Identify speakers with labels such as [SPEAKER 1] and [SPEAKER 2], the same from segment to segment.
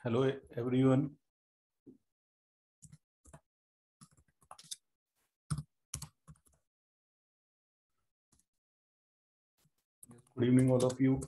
[SPEAKER 1] Hello everyone. Good evening all of you.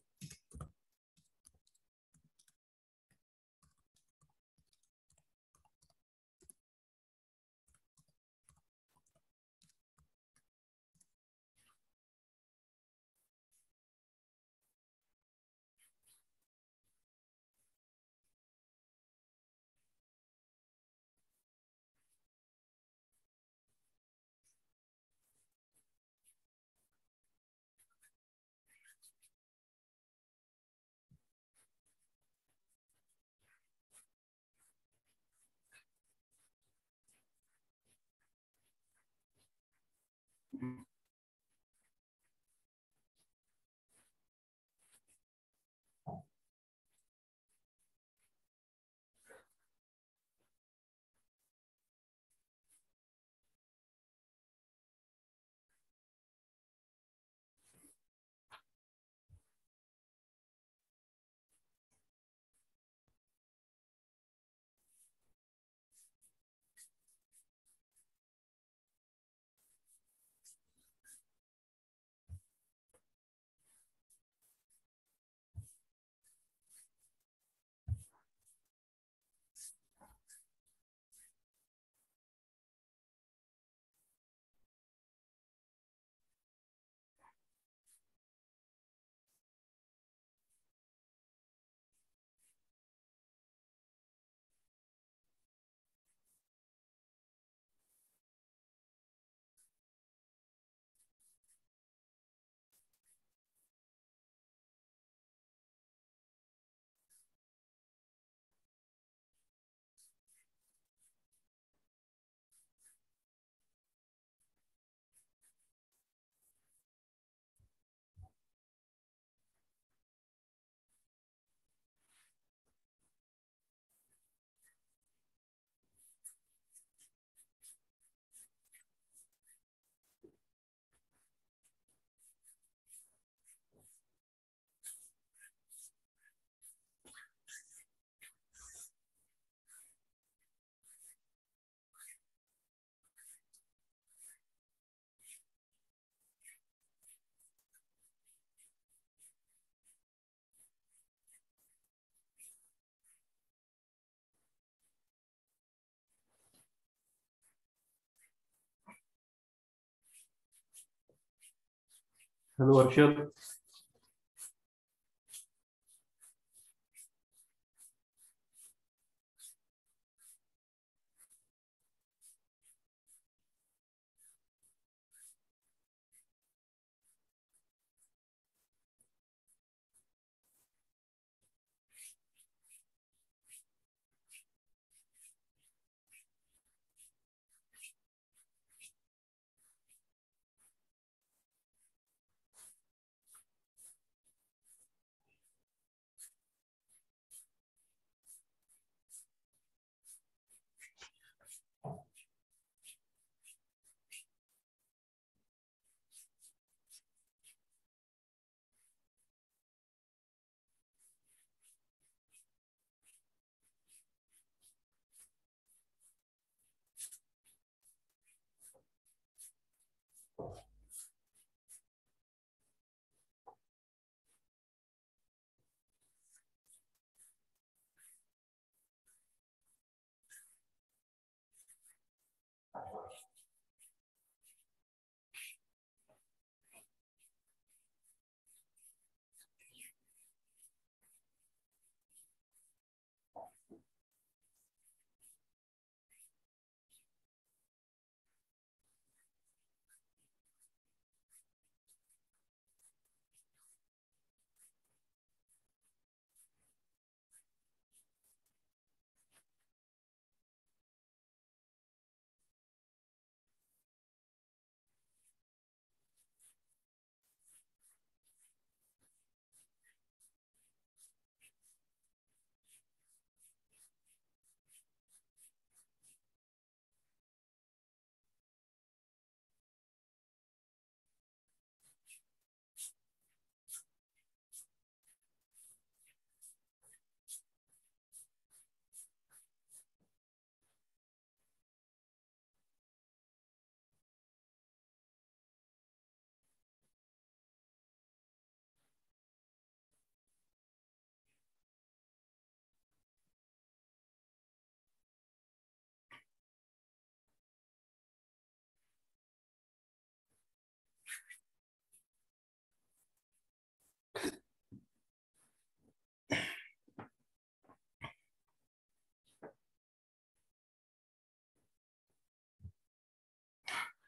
[SPEAKER 1] Hello Arshad.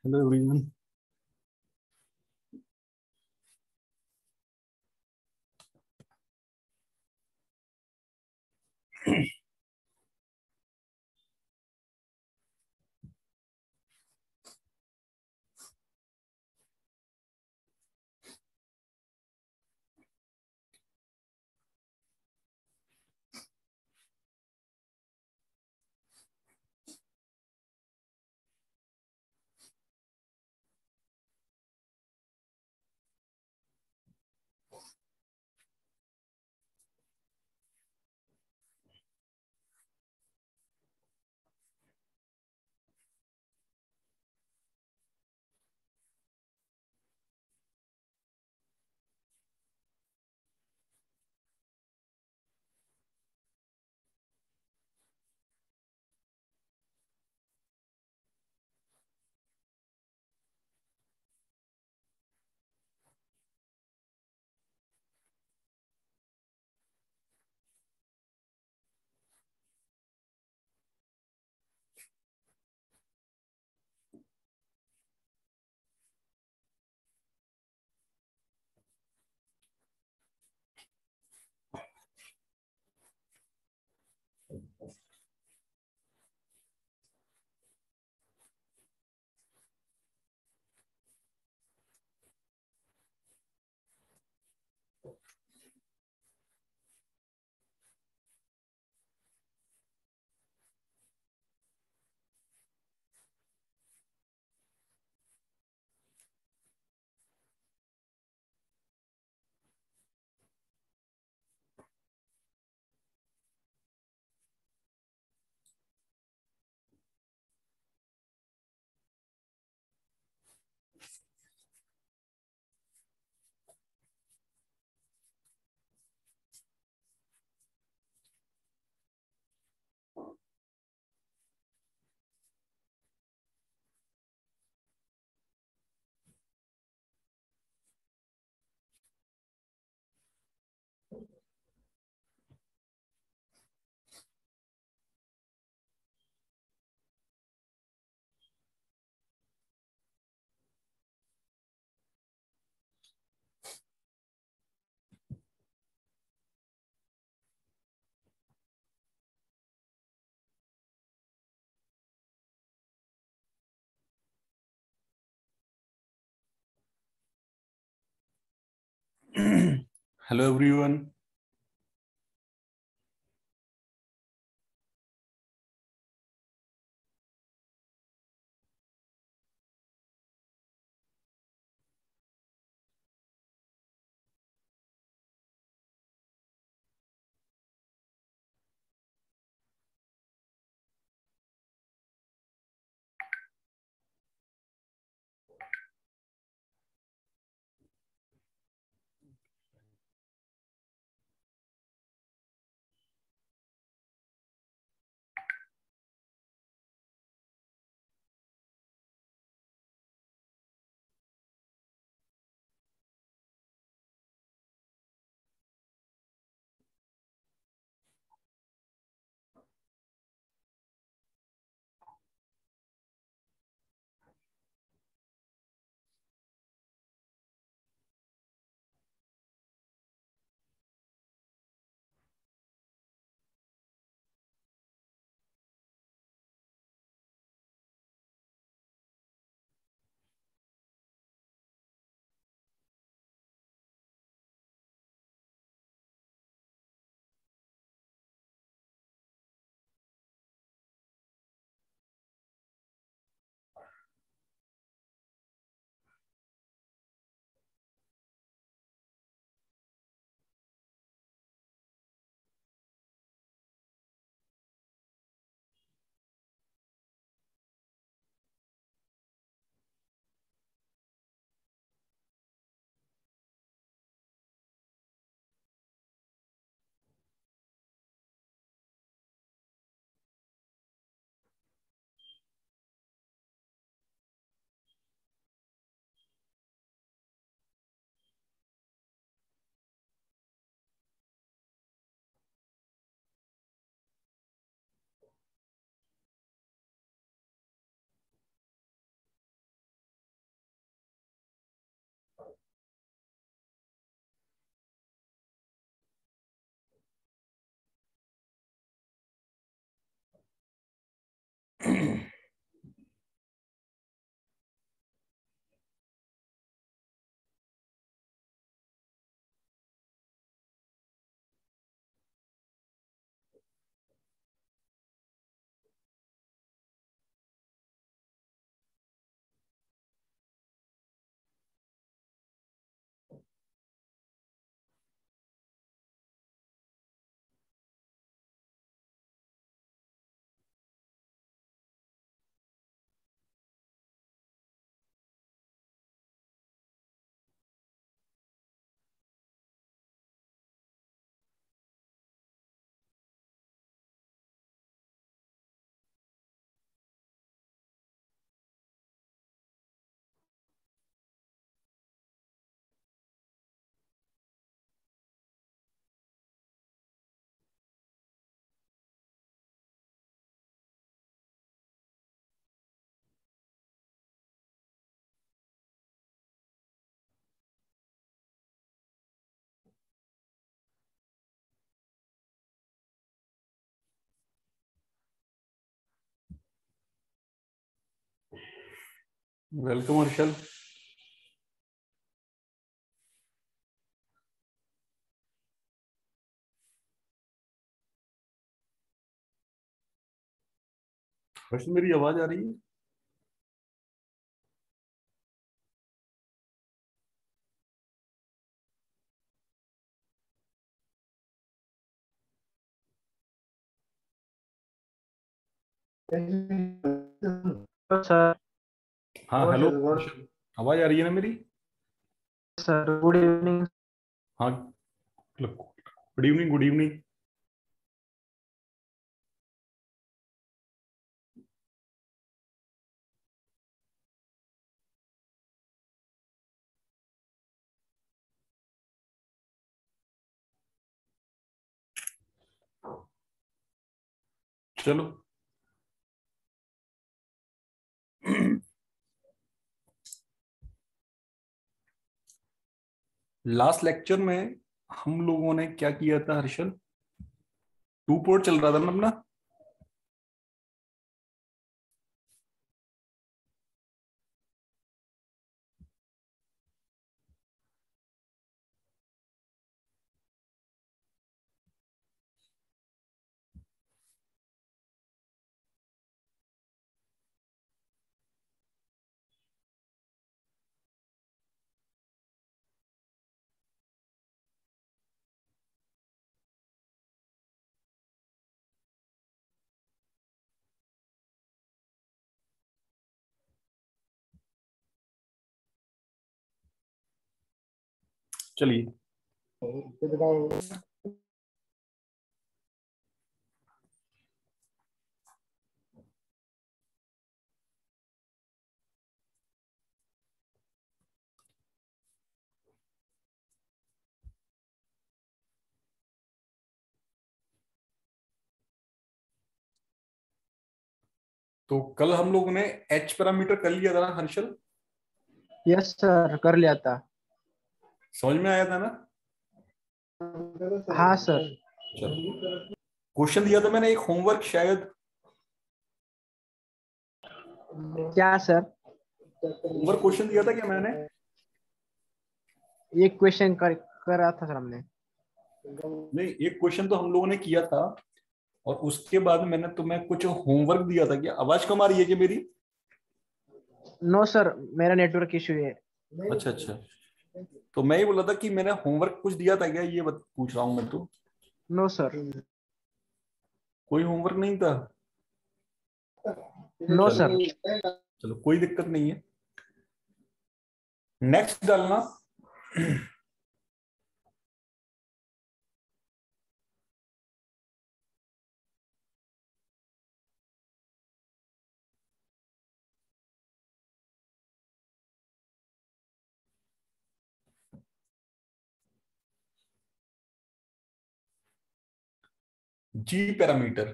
[SPEAKER 1] Hello everyone. Hello everyone. Welcome Harshal. Harshal, मेरी आवाज आ रही है?
[SPEAKER 2] Sir.
[SPEAKER 1] हाँ, हेलो हर्षल, आवाज आ रही है ना मेरी?
[SPEAKER 2] Sir good evening.
[SPEAKER 1] हाँ, गुड इवनिंग, गुड इवनिंग। चलो। लास्ट लेक्चर में हम लोगों ने क्या किया था हर्षल? टू पोर्ट चल रहा था ना अपना। चलिए। तो कल हम लोगों ने एच पैरामीटर कर लिया था ना हर्षल?
[SPEAKER 2] यस सर, कर लिया था।
[SPEAKER 1] समझ में आया था ना?
[SPEAKER 2] हाँ सर।
[SPEAKER 1] चलो, क्वेश्चन दिया था मैंने एक होमवर्क शायद।
[SPEAKER 2] क्या सर?
[SPEAKER 1] होमवर्क क्वेश्चन दिया था क्या मैंने?
[SPEAKER 2] एक क्वेश्चन कर रहा था सर हमने।
[SPEAKER 1] नहीं, एक क्वेश्चन तो हम लोगों ने किया था और उसके बाद मैंने तुम्हें कुछ होमवर्क दिया था। क्या आवाज कम आ रही है क्या मेरी?
[SPEAKER 2] नो सर, मेरा नेटवर्क इशू है।
[SPEAKER 1] अच्छा अच्छा। तो मैं ही बोला था कि मैंने होमवर्क कुछ दिया था क्या, ये पूछ रहा हूँ मैं तो।
[SPEAKER 2] No sir.
[SPEAKER 1] कोई होमवर्क नहीं था?
[SPEAKER 2] नो
[SPEAKER 1] चलो
[SPEAKER 2] सर।
[SPEAKER 1] चलो, कोई दिक्कत नहीं है। नेक्स्ट डालना। G parameter.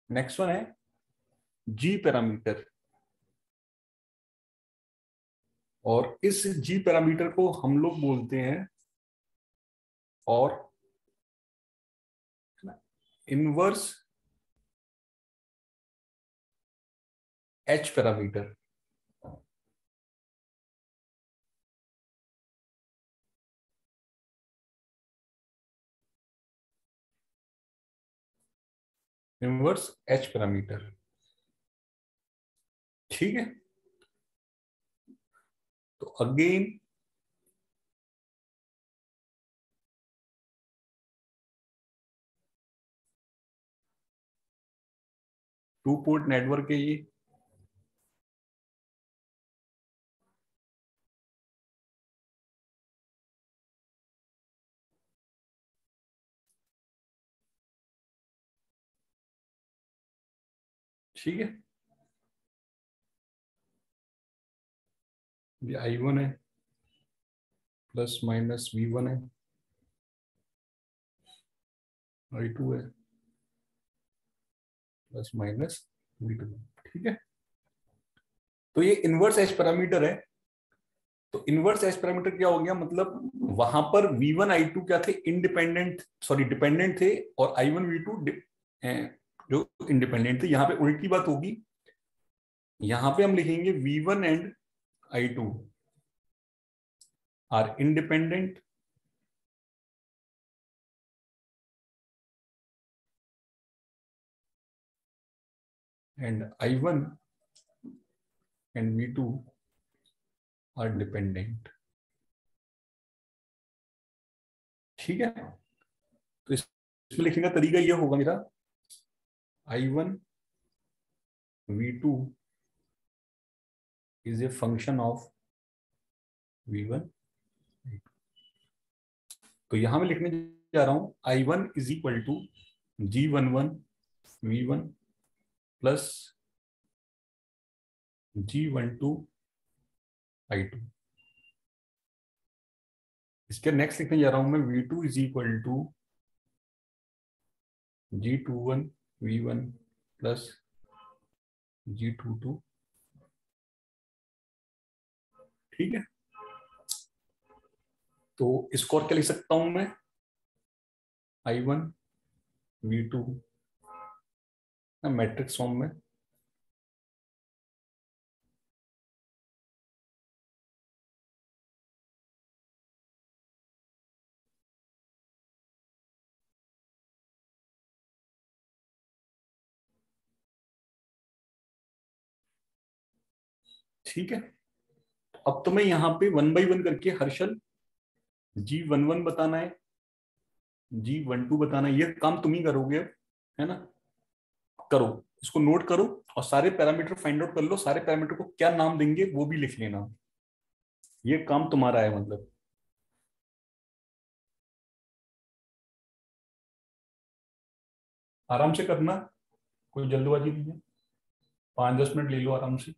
[SPEAKER 1] नेक्स्ट वन है जी पैरामीटर। और इस जी पैरामीटर को हम लोग बोलते हैं और inverse H parameter. Inverse H parameter. ठीक है। तो अगेन टू पोर्ट नेटवर्क है ये। ठीक है। ये I1 है, प्लस माइनस V1 है, I2 है, प्लस माइनस V2। ठीक है। तो ये इनवर्स एच पैरामीटर है। तो इनवर्स एस पैरामीटर क्या हो गया, मतलब वहां पर V1 I2 क्या थे, इंडिपेंडेंट, सॉरी डिपेंडेंट थे, और I1 V2 जो इंडिपेंडेंट थे। यहाँ पे उल्टी बात होगी, यहाँ पे हम लिखेंगे V1 and I2 are independent and I1 and V2 are dependent. ठीक है, तो इसमें लिखने का तरीका ये होगा मेरा, I1 V2 is a function of V1। तो यहां मैं लिखने जा रहा हूं I1 is equal to G11 V1 plus G12 I2। इसके नेक्स्ट लिखने जा रहा हूं मैं V2 is equal to G21 V1 plus G22। ठीक है, तो इसको और क्या लिख सकता हूं मैं, I1 V2 मैट्रिक्स फॉर्म में। ठीक है, अब तो मैं यहाँ पे 1 बाई 1 करके हर्षल G11 बताना है, G12 बताना है, ये काम तुम ही करोगे, है ना। करो, इसको नोट करो और सारे पैरामीटर फाइंड आउट कर लो, सारे पैरामीटर को क्या नाम देंगे वो भी लिख लेना, ये काम तुम्हारा है, मतलब। आराम से करना, कोई जल्दबाजी नहीं है, 5-10 मिनट ले लो आराम से।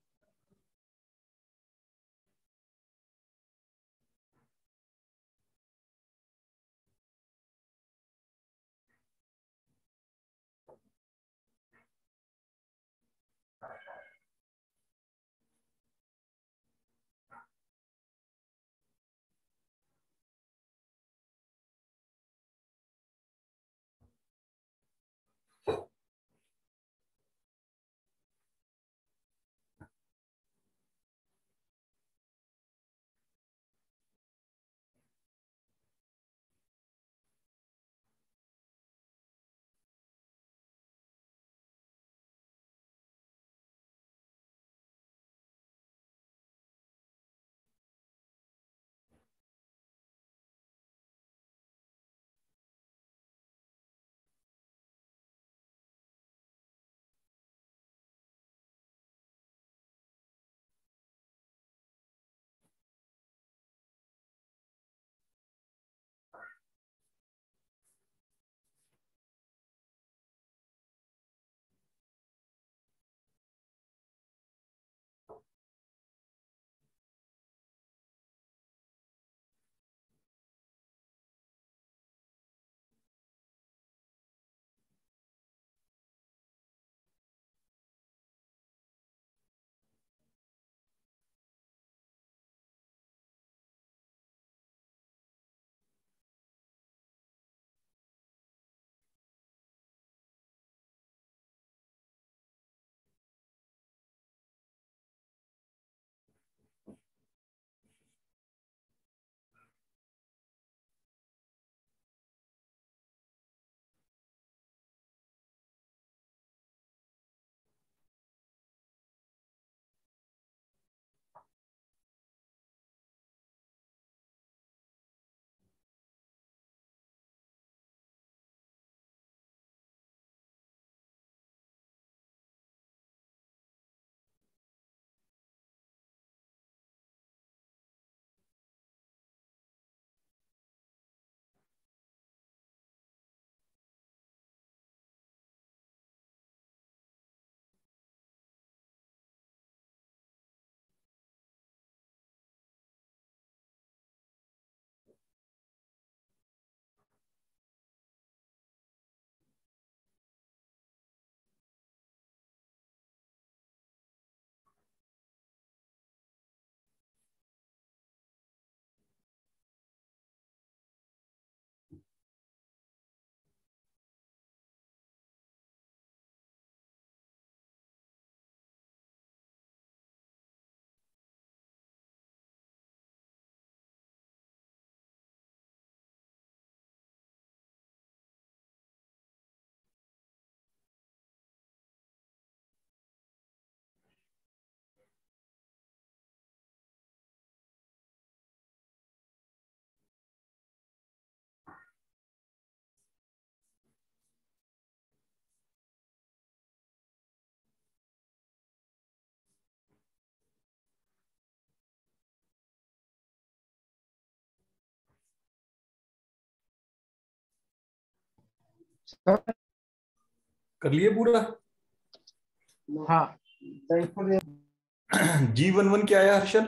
[SPEAKER 1] कर लिए पूरा?
[SPEAKER 2] हाँ
[SPEAKER 1] G11 क्या है हर्षल?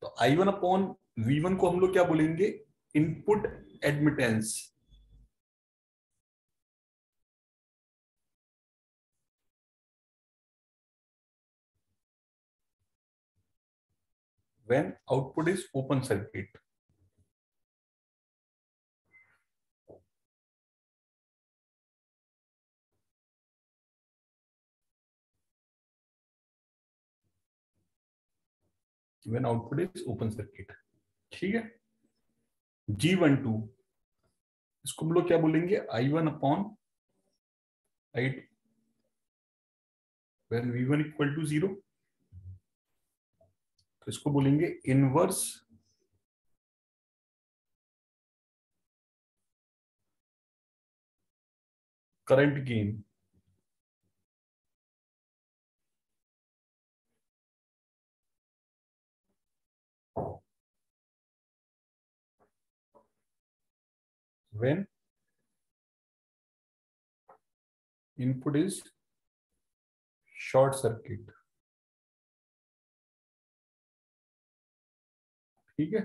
[SPEAKER 1] तो I1 अपॉन V1 को हम लोग क्या बोलेंगे? Input admittance. When output is open circuit. When output is open circuit, ठीक है। G12 इसको हम लोग क्या बोलेंगे? I1 upon I2 when V1 equal to 0। तो इसको बोलेंगे inverse current gain. When input is short circuit, ठीक है।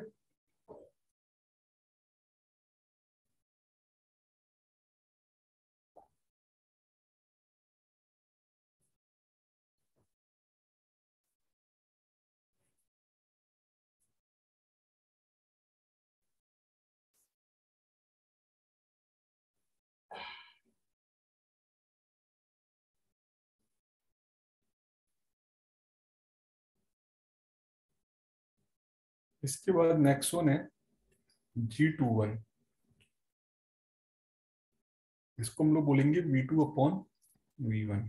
[SPEAKER 1] इसके बाद नेक्स्ट वन है G21। इसको हम लोग बोलेंगे V2 upon V1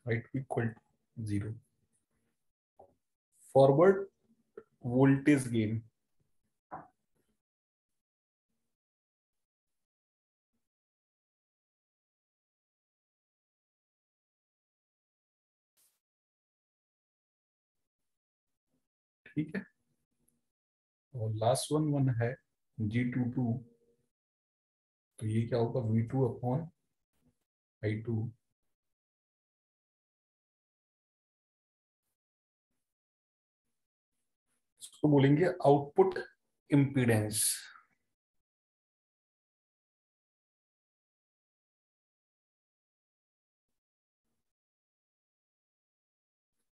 [SPEAKER 1] I2 equal to 0। Forward voltage gain, ठीक है। और लास्ट वन है G22। तो ये क्या होगा? V2 अपॉन I2 इसको बोलेंगे आउटपुट इम्पीडेंस।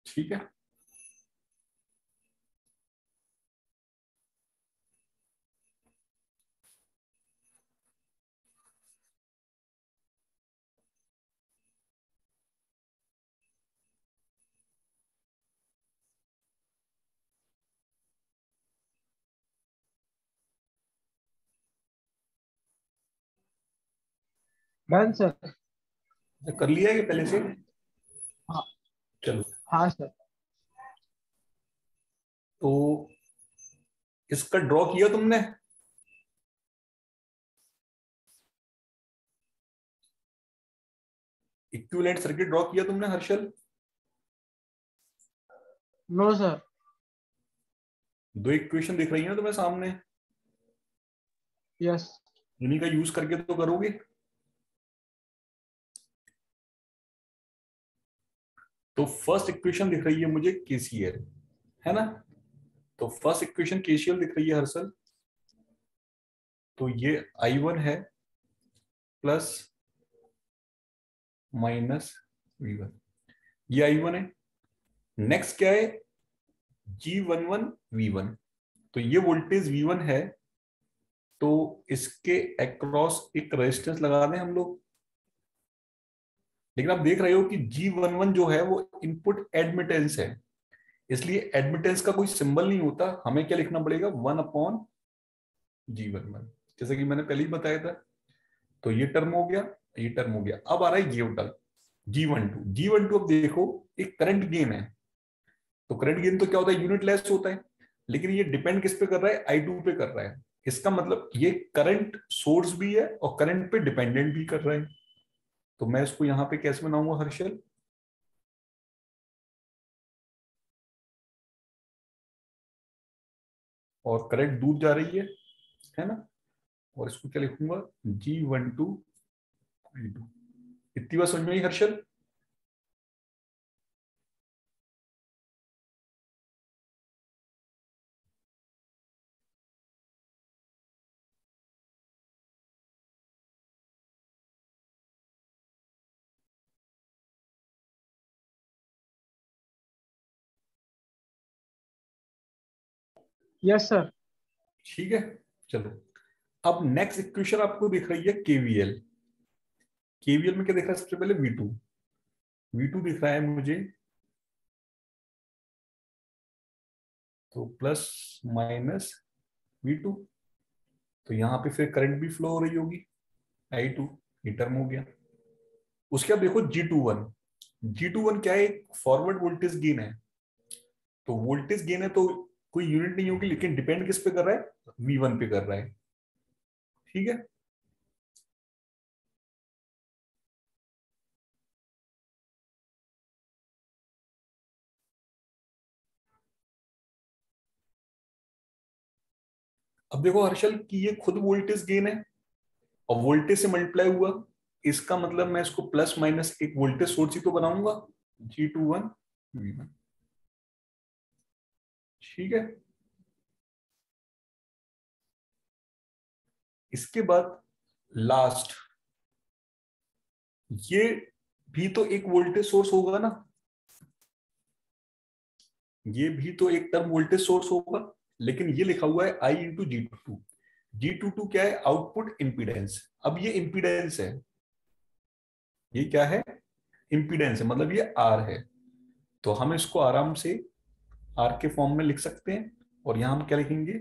[SPEAKER 1] ठीक है।
[SPEAKER 2] Done sir.
[SPEAKER 1] कर लिया है पहले से?
[SPEAKER 2] हाँ
[SPEAKER 1] चलो,
[SPEAKER 2] हाँ सर।
[SPEAKER 1] तो इसका ड्रॉ किया तुमने? इक्विवेलेंट सर्किट ड्रॉ किया तुमने हर्षल?
[SPEAKER 2] No sir.
[SPEAKER 1] दो इक्वेशन दिख रही है ना तुम्हें सामने,
[SPEAKER 2] यस।
[SPEAKER 1] इन्हीं का यूज करके तो करोगे। तो फर्स्ट इक्वेशन दिख रही है मुझे केसीएल, है ना? तो फर्स्ट इक्वेशन केसीएल दिख रही है हर्षल। तो ये I1 है प्लस माइनस V1, ये I1 है। नेक्स्ट क्या है? G11 V1। तो ये वोल्टेज V1 है, तो इसके अक्रॉस एक रेजिस्टेंस लगा दें हम लोग। लेकिन आप देख रहे हो कि G11 जो है वो इनपुट एडमिटेंस है, इसलिए एडमिटेंस का कोई सिंबल नहीं होता। हमें क्या लिखना पड़ेगा? 1 अपॉन G11, जैसे कि मैंने पहले ही बताया था। तो ये टर्म हो गया, ये टर्म हो गया। अब आ रहा है ये टर्म G12। G12 अब देखो एक करंट गेन है। तो करंट गेन तो क्या होता है? यूनिट लेस होता है। लेकिन ये डिपेंड किस पे कर रहा है? I2 पे कर रहा है। इसका मतलब ये करंट सोर्स भी है और करंट पे डिपेंडेंट भी कर रहा है। तो मैं इसको यहाँ पे कैसे बनाऊंगा हर्षल? और करंट दूर जा रही है ना? और इसको क्या लिखूंगा? G12 इतनी बात समझ में आई हर्षल?
[SPEAKER 2] Yes sir.
[SPEAKER 1] ठीक है, चलो। अब नेक्स्ट इक्वेशन आपको दिख रही है केवीएल। केवीएल में क्या दिख रहा है? सबसे पहले V2, V2 दिख रहा है मुझे, तो प्लस माइनस V2। तो यहाँ पे फिर करंट भी फ्लो हो रही होगी, I2, ये टर्म हो गया। उसके बाद देखो G21, G21 क्या है? फॉरवर्ड वोल्टेज गेन है। तो वोल्टेज गेन है तो कोई यूनिट नहीं होगी, लेकिन डिपेंड किस पे कर रहा है? V1 पे कर रहा है। ठीक है, अब देखो हर्षल कि ये खुद वोल्टेज गेन है और वोल्टेज से मल्टीप्लाई हुआ। इसका मतलब मैं इसको प्लस माइनस एक वोल्टेज सोर्स ही तो बनाऊंगा, G21 V1। ठीक है, इसके बाद लास्ट, ये भी तो एक वोल्टेज सोर्स होगा ना, ये भी तो एक टर्म वोल्टेज सोर्स होगा, लेकिन ये लिखा हुआ है I इंटू G22। G22 क्या है? Output impedance. अब ये इंपीडेंस है, ये क्या है? इंपीडेंस है, मतलब ये R है। तो हम इसको आराम से R के फॉर्म में लिख सकते हैं। और यहां हम क्या लिखेंगे?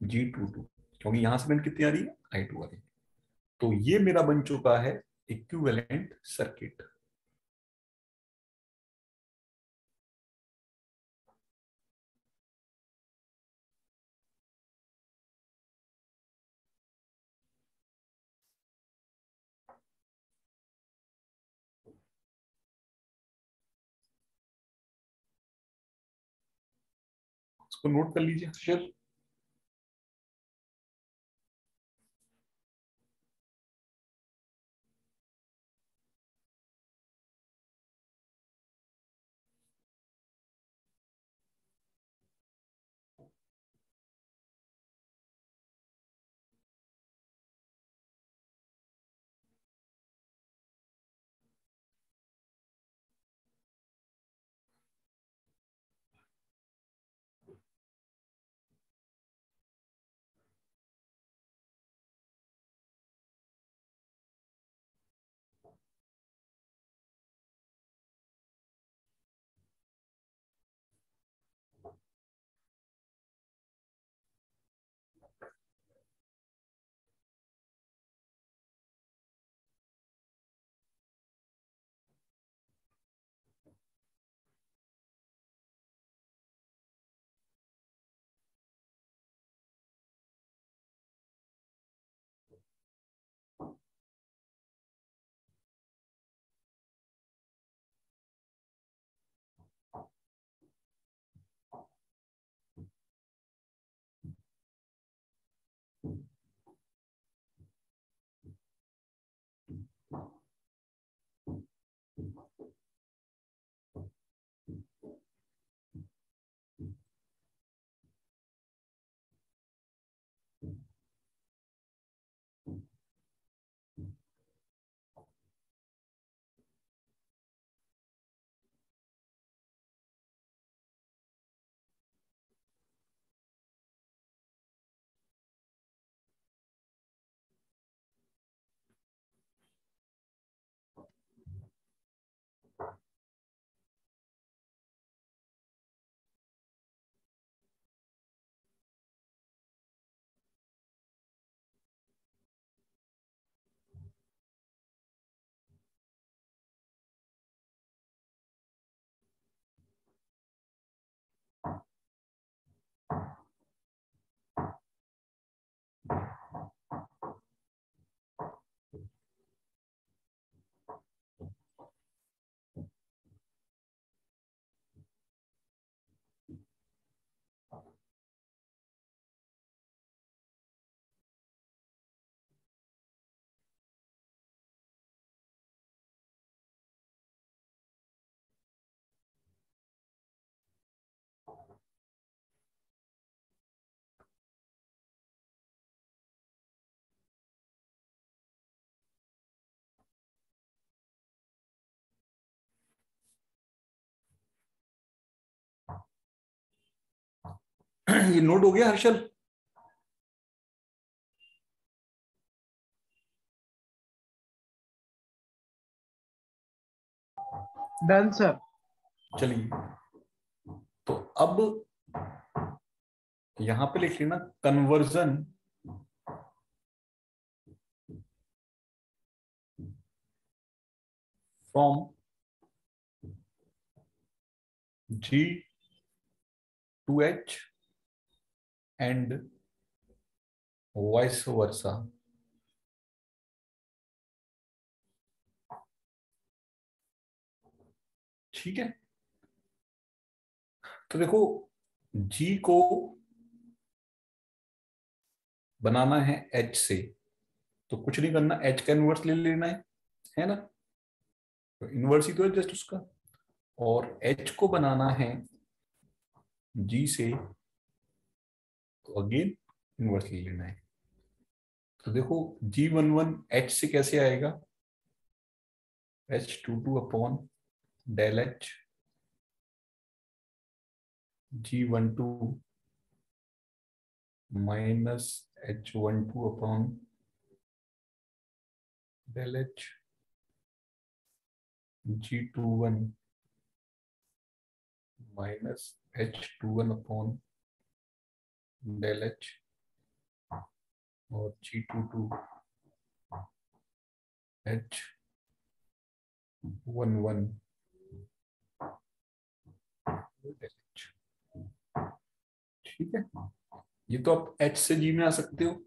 [SPEAKER 1] G22, क्योंकि यहां से करंट कितनी आ रही है? I2 आ रही है। तो ये मेरा बन चुका है इक्विवेलेंट सर्किट। इसको नोट कर लीजिए हर्षल। ये नोट हो गया हर्षल?
[SPEAKER 2] Done sir.
[SPEAKER 1] चलिए, तो अब यहां पे लिख लेना conversion from G to H and vice versa. ठीक है, तो देखो जी को बनाना है एच से, तो कुछ नहीं करना, एच का इनवर्स ले लेना है ना? तो इनवर्स ही तो है जस्ट उसका। और एच को बनाना है जी से, तो अगेन इनवर्स ले लेना है। तो देखो G11 एच से कैसे आएगा? H22 upon del H G12 minus H12 upon del H G21 minus H21 upon del H और G22 H11 डेल एच। ठीक है, ये तो आप H से G में आ सकते हो,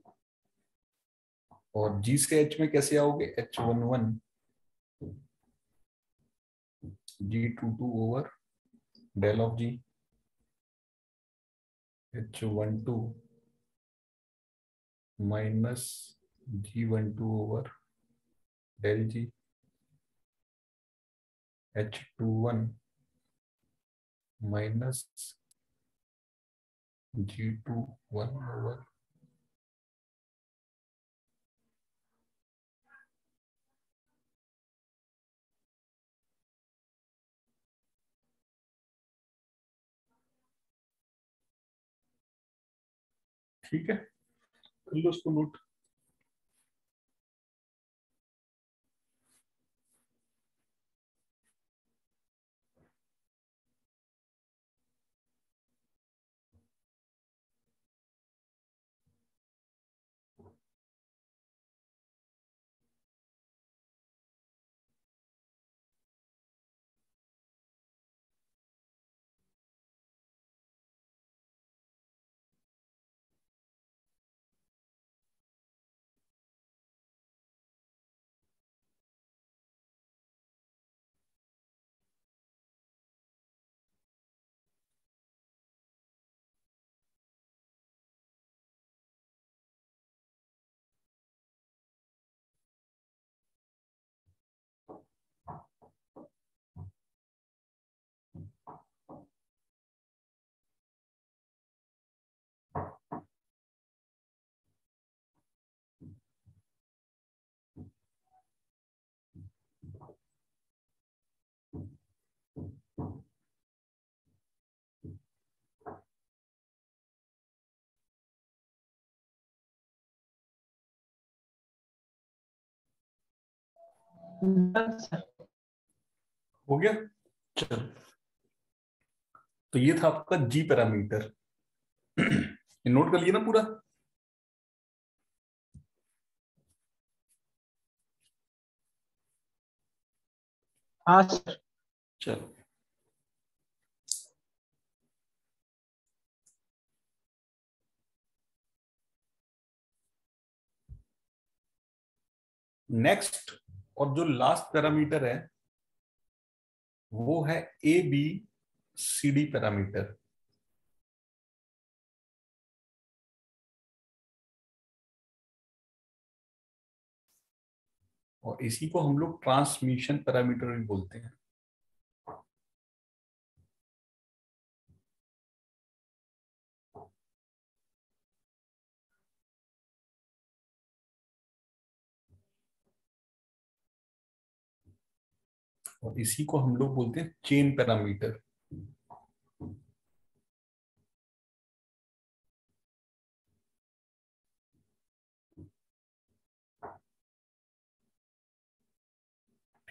[SPEAKER 1] और G से H में कैसे आओगे? H11 G22 over del of G H12 minus G12 over del G H21 minus G21 over. ठीक है, कर लो उसको नोट।
[SPEAKER 2] Done sir.
[SPEAKER 1] हो गया? चलो, तो ये था आपका जी पैरामीटर। ये नोट कर लिया ना पूरा?
[SPEAKER 2] हाँ सर।
[SPEAKER 1] चलो, नेक्स्ट और जो लास्ट पैरामीटर है वो है A B C D parameter. और इसी को हम लोग ट्रांसमिशन पैरामीटर भी बोलते हैं। और इसी को हम लोग बोलते हैं चेन पैरामीटर।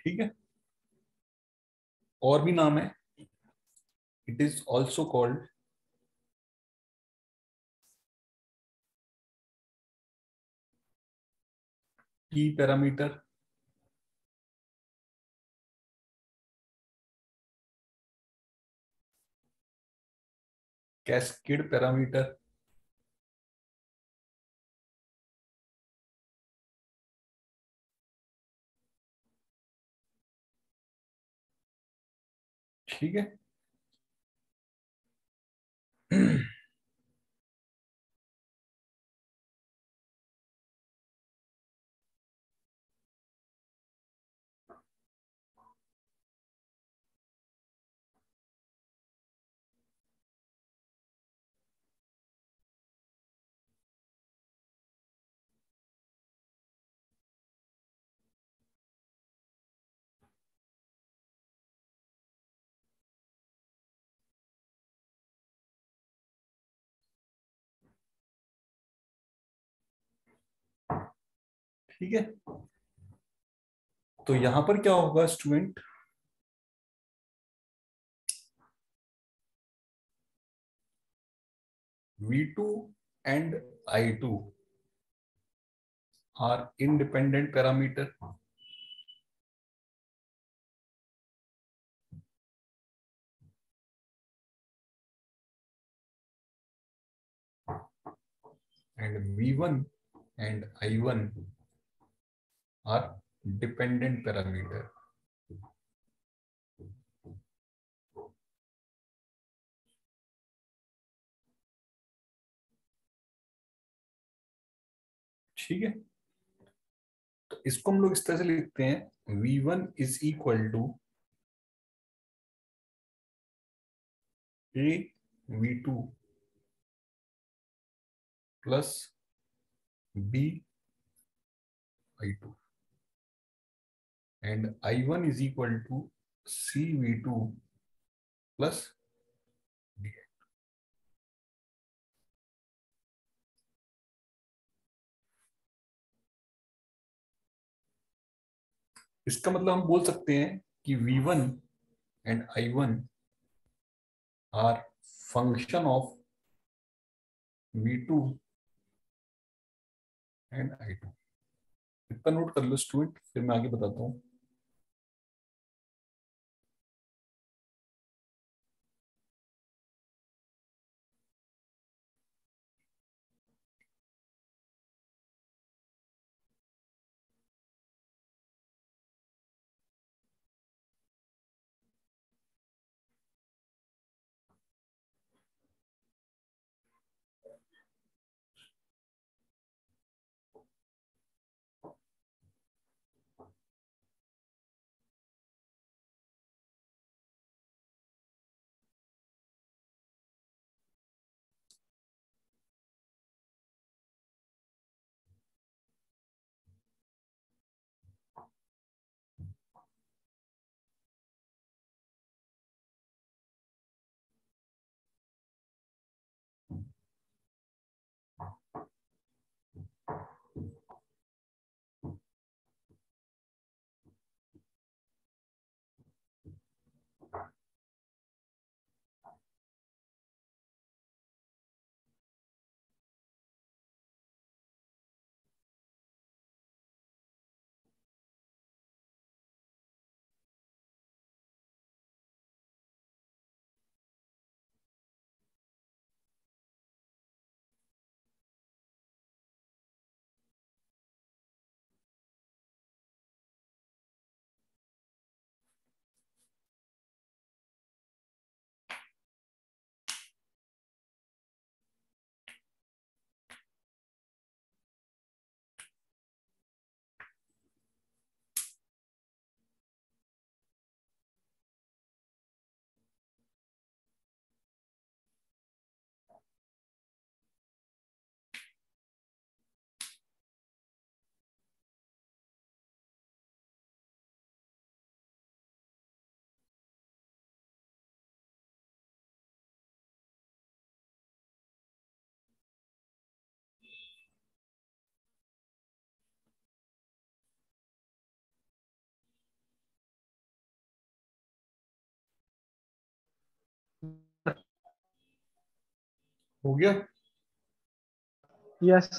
[SPEAKER 1] ठीक है, और भी नाम है, it is also called T parameter, cascade parameter, ठीक है। ठीक है, तो यहां पर क्या होगा student, V2 and I2 are independent parameter, and V1 and I1 are dependent parameter. ठीक है, तो इसको हम लोग इस तरह से लिखते हैं, V1 is equal to A V2 plus B I2 and I1 is equal to C V2 plus D। इसका मतलब हम बोल सकते हैं कि V1 and I1 are function of V2 and I2। इतना नोट कर लो स्टूडेंट, फिर मैं आगे बताता हूँ। हो गया?
[SPEAKER 2] यस।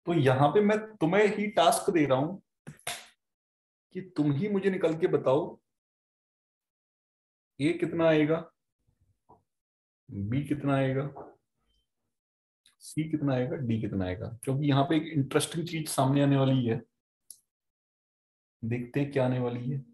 [SPEAKER 1] तो यहां पे मैं तुम्हें ही टास्क दे रहा हूं कि तुम ही मुझे निकल के बताओ ए कितना आएगा, बी कितना आएगा, सी कितना आएगा, डी कितना आएगा। क्योंकि यहाँ पे एक इंटरेस्टिंग चीज सामने आने वाली है, देखते हैं क्या आने वाली है।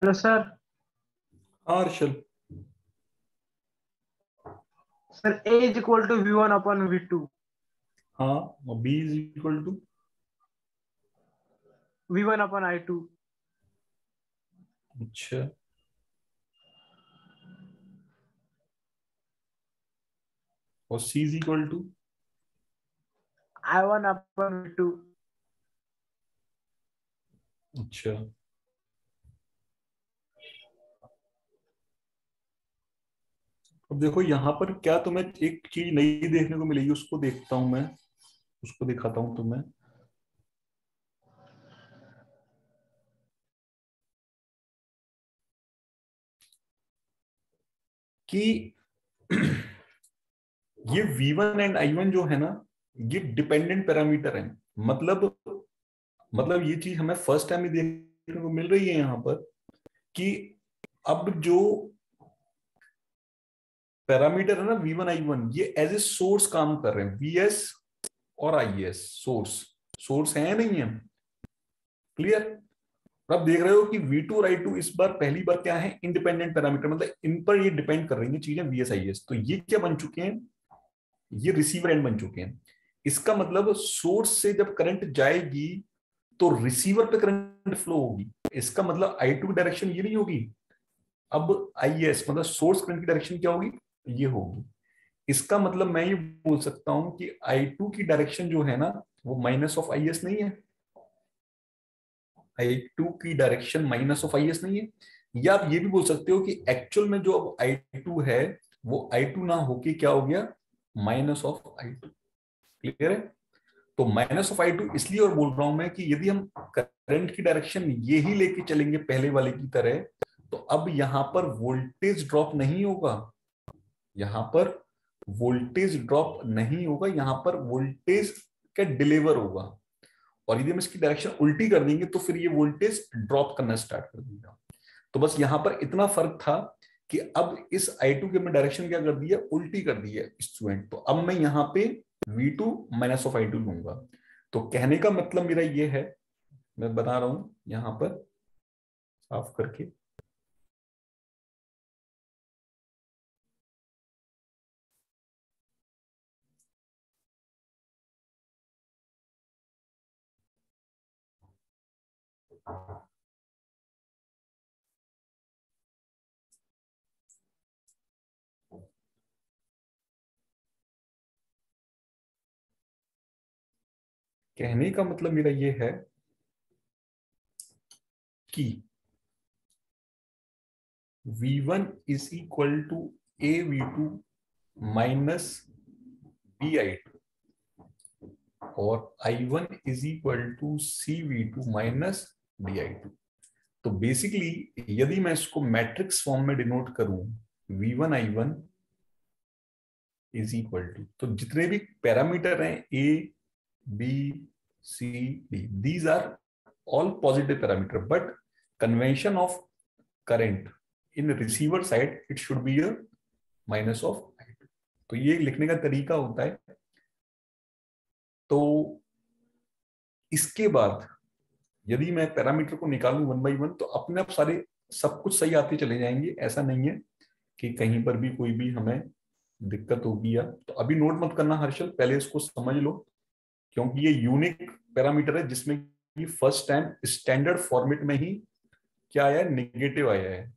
[SPEAKER 2] Hello sir.
[SPEAKER 1] हाँ Arshal.
[SPEAKER 2] Sir A is equal to V1/V2।
[SPEAKER 1] हाँ, और B is equal to,
[SPEAKER 2] V1/I2।
[SPEAKER 1] अच्छा, और सी इज इक्वल टू,
[SPEAKER 2] I1/V2।
[SPEAKER 1] अच्छा। अब देखो यहाँ पर क्या तुम्हें एक चीज नई देखने को मिलेगी, उसको देखता हूं मैं, उसको दिखाता हूं तुम्हें। कि ये V1 एंड I1 जो है ना, ये डिपेंडेंट पैरामीटर है। मतलब ये चीज हमें फर्स्ट टाइम ही देखने को मिल रही है यहाँ पर, कि अब जो पैरामीटर है ना V1 I1, ये एज ए सोर्स काम कर रहे हैं। VS और IS सोर्स, सोर्स है नहीं है, क्लियर। और आप देख रहे हो कि V2 और I2 इस बार पहली बार क्या है, इंडिपेंडेंट पैरामीटर, मतलब इन पर ये डिपेंड कर रही है चीजें VS IS। तो ये क्या बन चुके हैं, ये रिसीवर एंड बन चुके हैं। इसका मतलब सोर्स से जब करंट जाएगी तो रिसीवर पे करंट फ्लो होगी। इसका मतलब I2 की डायरेक्शन ये नहीं होगी, अब IS मतलब सोर्स करंट की डायरेक्शन क्या होगी, ये होगी। इसका मतलब मैं ये बोल सकता हूं कि I2 की डायरेक्शन जो है ना, वो माइनस ऑफ IS नहीं है। I2 की डायरेक्शन माइनस ऑफ IS नहीं है। या आप ये भी बोल सकते हो कि एक्चुअल में जो अब I2 है, वो I2 ना होके क्या हो गया, माइनस ऑफ I2। क्लियर है? तो माइनस ऑफ I2 इसलिए और बोल रहा हूं मैं कि यदि हम करंट की डायरेक्शन ये ही लेके चलेंगे पहले वाले की तरह, तो अब यहां पर वोल्टेज ड्रॉप नहीं होगा, यहां पर वोल्टेज ड्रॉप नहीं होगा, यहां पर वोल्टेज का डिलीवर होगा। और यदि हम इसकी डायरेक्शन उल्टी कर देंगे तो फिर ये वोल्टेज ड्रॉप करना स्टार्ट कर देगा। तो बस यहां पर इतना फर्क था कि अब इस I2 की हमने डायरेक्शन क्या कर दी है, उल्टी कर दी है स्टूडेंट। तो अब मैं यहां पे V2 माइनस ऑफ I2 लूंगा। तो कहने का मतलब मेरा ये है, मैं बता रहा हूं यहां पर साफ करके, कहने का मतलब मेरा ये है कि V1 is equal to AV2 minus BI2 और I1 is equal to CV2 minus DI2। तो बेसिकली यदि मैं इसको मैट्रिक्स फॉर्म में डिनोट करूं, V1 I1 is equal to, तो जितने भी पैरामीटर हैं A B C D, these are all positive parameter, but convention of current in receiver side it should be a minus of I2। तो ये लिखने का तरीका होता है। तो इसके बाद यदि मैं पैरामीटर को निकालूं वन बाई वन तो अपने आप सारे सब कुछ सही आते चले जाएंगे। ऐसा नहीं है कि कहीं पर भी कोई भी हमें दिक्कत होगी। या तो अभी नोट मत करना हर्षल, पहले इसको समझ लो, क्योंकि ये यूनिक पैरामीटर है जिसमें कि फर्स्ट टाइम स्टैंडर्ड फॉर्मेट में ही क्या आया है, नेगेटिव आया है।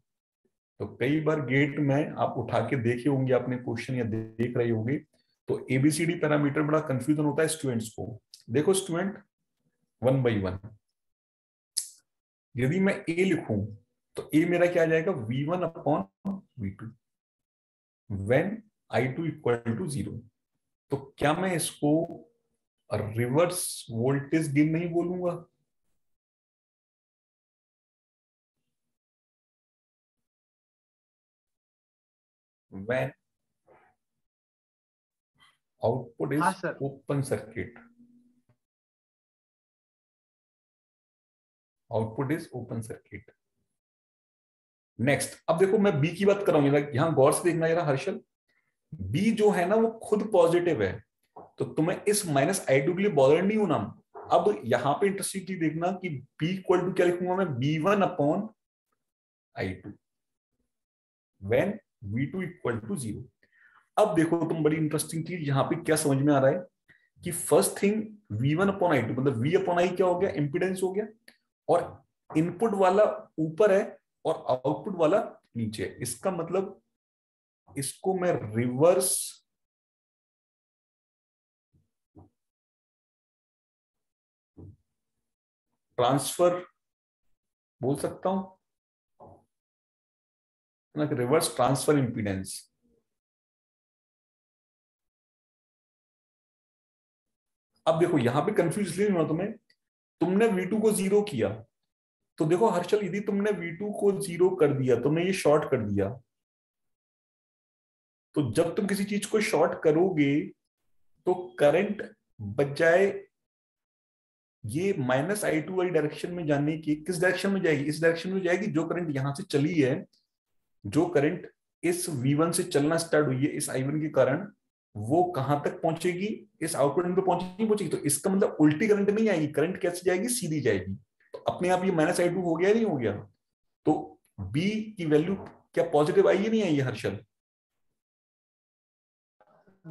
[SPEAKER 1] तो कई बार गेट में आप उठा के देखे होंगे आपने क्वेश्चन या देख रहे होंगे, तो एबीसीडी पैरामीटर बड़ा कंफ्यूजन होता है स्टूडेंट्स को। देखो स्टूडेंट, वन बाई वन यदि मैं ए लिखूं तो ए मेरा क्या आ जाएगा, V1 upon V2 when I2 equal to 0। तो क्या मैं इसको रिवर्स वोल्टेज गेन नहीं बोलूंगा? व्हेन आउटपुट
[SPEAKER 2] हाँ
[SPEAKER 1] is
[SPEAKER 2] sir.
[SPEAKER 1] Open circuit, output is open circuit. Next, अब देखो मैं बी की बात कर रहा हूं, यहां गौर से देखना जरा हर्षल, बी जो है ना वो खुद पॉजिटिव है, तो तुम्हें इस माइनस I2 के लिए बॉदर नहीं होना। अब यहां पे इंटरेस्टिंग चीज देखना कि बी इक्वल टू क्या लिखूंगा मैं, B1 upon I2 when V2 equal to 0। अब देखो तुम, बड़ी इंटरेस्टिंग चीज यहां पे क्या समझ में आ रहा है कि first thing V1 upon I2 मतलब V अपॉन I क्या हो गया, इंपिडेंस हो गया, और इनपुट वाला ऊपर है और आउटपुट वाला नीचे है। इसका मतलब इसको मैं रिवर्स ट्रांसफर बोल सकता हूं ना, रिवर्स ट्रांसफर इंपीडेंस। अब देखो यहां पे कंफ्यूज इसलिए नहीं हुआ तुम्हें, तुमने V2 को 0 किया, तो देखो हर्षल यदि तुमने V2 को 0 कर दिया, तुमने ये शॉर्ट कर दिया, तो जब तुम किसी चीज को शॉर्ट करोगे तो करंट बच जाए, ये -I2 वाली डायरेक्शन में जाने की, किस डायरेक्शन में जाएगी, इस डायरेक्शन में जाएगी। जो करंट यहां से चली है, जो करंट इस V1 से चलना स्टार्ट हुई है इस I1 के कारण, वो कहां तक पहुंचेगी, इस आउटपुट पे पहुंचेगी। तो इसका मतलब उल्टी करंट नहीं आएगी, करंट कैसे जाएगी, सीधी जाएगी। तो अपने आप ये -I2 हो गया नहीं हो गया? तो बी की वैल्यू क्या पॉजिटिव आई है नहीं आई है हर्षल?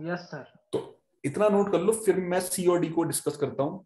[SPEAKER 2] Yes sir.
[SPEAKER 1] तो इतना नोट कर लो, फिर मैं सी और डी को डिस्कस करता हूं।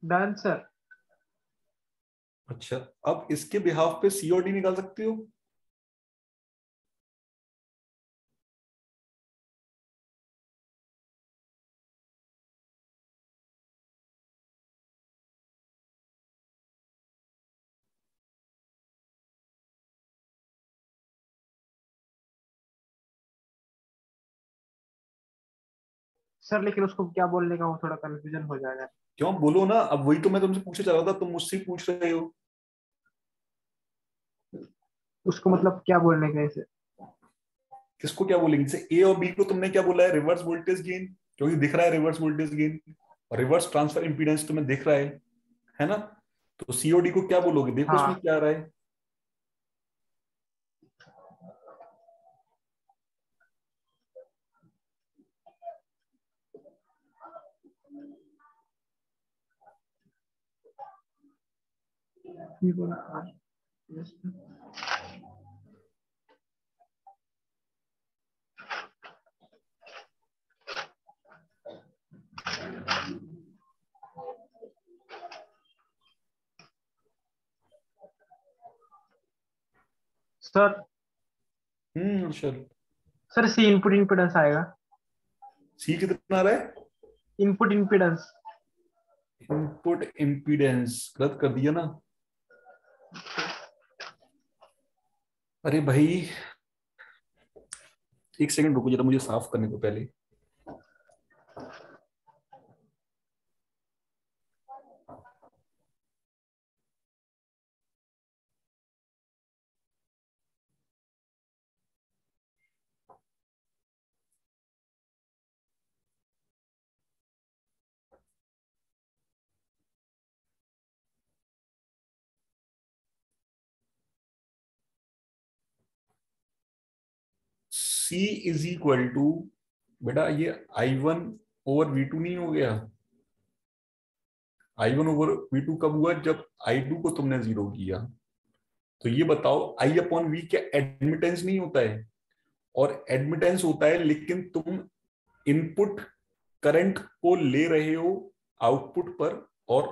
[SPEAKER 2] Done sir.
[SPEAKER 1] अच्छा, अब इसके बिहाफ पे सी और डी निकाल सकते हो?
[SPEAKER 2] सर लेकिन उसको क्या बोलने का, वो थोड़ा कंफ्यूजन हो जाएगा।
[SPEAKER 1] क्यों, बोलो ना, अब वही तो मैं तुमसे पूछे चल रहा था, तुम मुझसे ही पूछ रहे हो।
[SPEAKER 2] उसको मतलब क्या बोलने का इसे?
[SPEAKER 1] किसको क्या बोलेंगे? जैसे ए और बी को तुमने क्या बोला है? रिवर्स वोल्टेज गेन, क्योंकि दिख रहा है रिवर्स वोल्टेज गेन, और रिवर्स ट्रांसफर इंपीडेंस तुम्हें दिख रहा है ना? तो सीओडी को क्या बोलोगे? देखो उसमें
[SPEAKER 2] हाँ
[SPEAKER 1] क्या आ रहा है।
[SPEAKER 2] ये बोला। yes, sir.
[SPEAKER 1] Harshal.
[SPEAKER 2] Sir C input impedance आएगा।
[SPEAKER 1] सी कितना आ रहा है?
[SPEAKER 2] Input impedance.
[SPEAKER 1] इनपुट इम्पीडेंस गलत कर दिया ना? अरे भाई, एक सेकंड रुको जरा, मुझे साफ करने दो पहले। सी इज इक्वल टू, बेटा ये I1/V2 नहीं हो गया? I1/V2 कब हुआ? जब I2 को तुमने जीरो किया। तो ये बताओ, I/V क्या एडमिटेंस नहीं होता है? और एडमिटेंस होता है, लेकिन तुम इनपुट करंट को ले रहे हो आउटपुट पर, और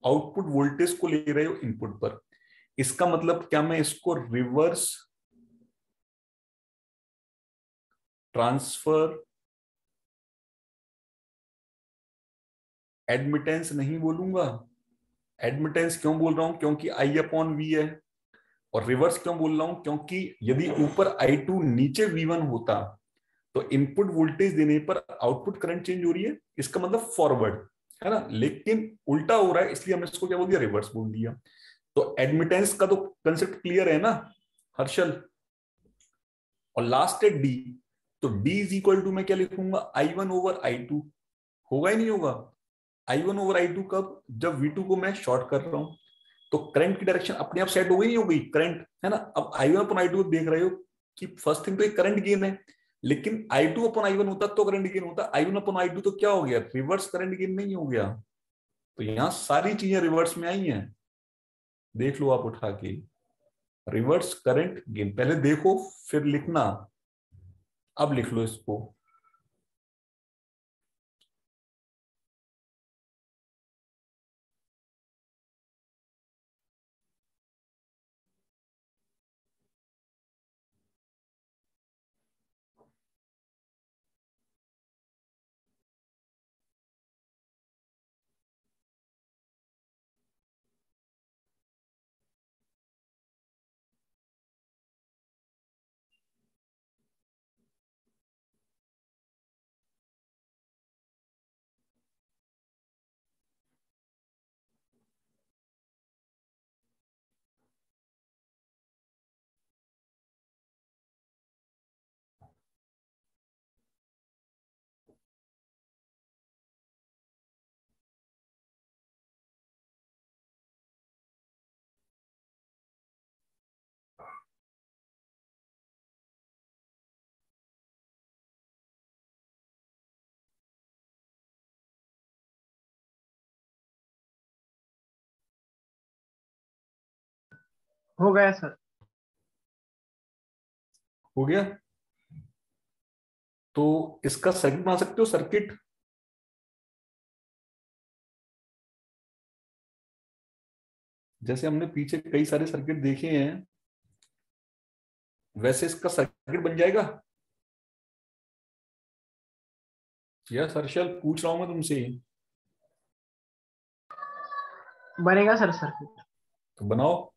[SPEAKER 1] आउटपुट वोल्टेज को ले रहे हो इनपुट पर। इसका मतलब क्या मैं इसको रिवर्स ट्रांसफर एडमिटेंस नहीं बोलूंगा? एडमिटेंस क्यों बोल रहा हूं? क्योंकि I/V है। और रिवर्स क्यों बोल रहा हूं? क्योंकि यदि ऊपर I2 नीचे V1 होता, तो इनपुट वोल्टेज देने पर आउटपुट करंट चेंज हो रही है, इसका मतलब फॉरवर्ड, है ना? लेकिन उल्टा हो रहा है, इसलिए हमने इसको क्या बोल दिया? रिवर्स बोल दिया। तो एडमिटेंस का तो कंसेप्ट क्लियर है ना हर्षल? और लास्ट है डी। तो डी इज इक्वल टू मैं क्या लिखूंगा? I1/I2। होगा ही नहीं होगा? I1/I2 कब? जब V2 को मैं शॉर्ट कर रहा हूं। तो करंट की डायरेक्शन अपने आप सेट हो गई, नहीं हो गई करंट, है ना? अब I1/I2 देख रहे हो कि फर्स्ट थिंग तो एक करंट गेन है, लेकिन I2/I1 होता तो करंट गेन होता। I1/I2 तो क्या हो गया? रिवर्स करंट गेन नहीं हो गया? तो यहां सारी चीजें रिवर्स में आई हैं। देख लो आप उठा के, रिवर्स करंट गेन पहले देखो फिर लिखना। अब लिख लो इसको।
[SPEAKER 2] हो गया सर।
[SPEAKER 1] हो गया? तो इसका सर्किट बना सकते हो, सर्किट। जैसे हमने पीछे कई सारे सर्किट देखे हैं, वैसे इसका सर्किट बन जाएगा। यस हर्षल, पूछ रहा हूं मैं तुमसे।
[SPEAKER 2] बनेगा सर सर्किट।
[SPEAKER 1] तो बनाओ,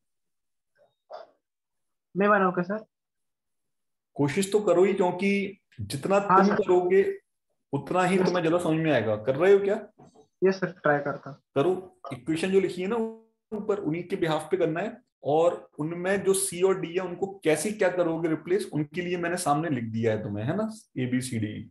[SPEAKER 2] मैं बनाऊँ क्या सर?
[SPEAKER 1] कोशिश तो करो ही, क्योंकि जितना
[SPEAKER 2] हाँ
[SPEAKER 1] तुम
[SPEAKER 2] सर।
[SPEAKER 1] करोगे उतना ही
[SPEAKER 2] यस
[SPEAKER 1] तुम्हें ज्यादा समझ में आएगा। कर रहे हो क्या?
[SPEAKER 2] यस सर, ट्राई करता।
[SPEAKER 1] करो। इक्वेशन जो लिखी है ना ऊपर, उन्हीं के बिहाफ पे करना है। और उनमें जो सी और डी है उनको कैसे क्या करोगे रिप्लेस, उनके लिए मैंने सामने लिख दिया है तुम्हें, है ना, ABCD।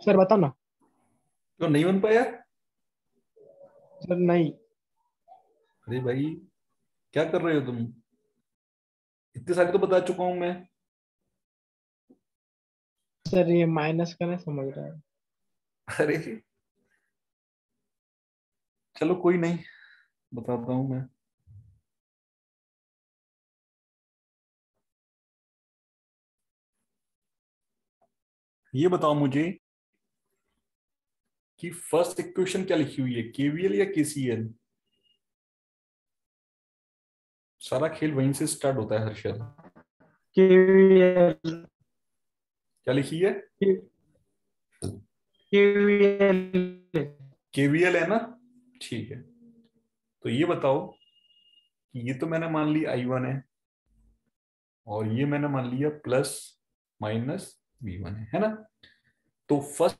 [SPEAKER 2] सर बताओ ना।
[SPEAKER 1] तो नहीं बन पाया?
[SPEAKER 2] सर नहीं।
[SPEAKER 1] अरे भाई, क्या कर रहे हो तुम? इतने सारे तो बता चुका हूं मैं।
[SPEAKER 2] सर ये माइनस का नहीं समझ रहा है।
[SPEAKER 1] अरे चलो कोई नहीं, बताता हूं मैं। ये बताओ मुझे कि फर्स्ट इक्वेशन क्या लिखी हुई है, केवीएल या केसीएल? सारा खेल वहीं से स्टार्ट होता है हर्षल।
[SPEAKER 2] केवीएल।
[SPEAKER 1] क्या लिखी है?
[SPEAKER 2] केवीएल।
[SPEAKER 1] केवीएल है ना? ठीक है। तो ये बताओ कि ये तो मैंने मान ली I1 है, और ये मैंने मान लिया प्लस माइनस V1 है ना? तो फर्स्ट